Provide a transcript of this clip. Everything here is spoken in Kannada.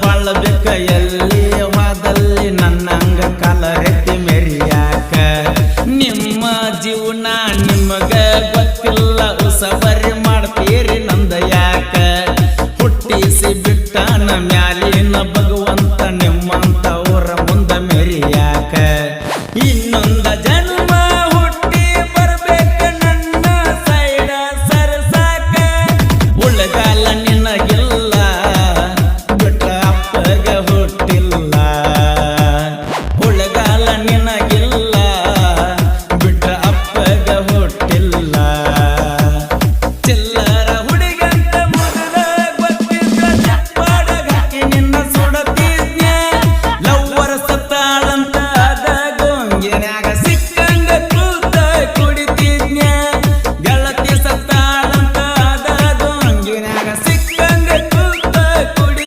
ಬಾಳಬೇಕ ಎಲ್ಲಿ ವಾದಲ್ಲಿ ನನ್ನಂಗ ಕಾಲರೆತ್ತಿ ಮೆರಿಯಾಕ ನಿಮ್ಮ ಜೀವನ ನಿಮಗ ಗೊತ್ತಿಲ್ಲ ಉಸಬರಿ ಮಾಡ್ತೀರಿ ನಂದ ಯಾಕ ಹುಟ್ಟಿಸಿ ಬಿಟ್ಟನ ಮ್ಯಾಲಿನ ಭಗವ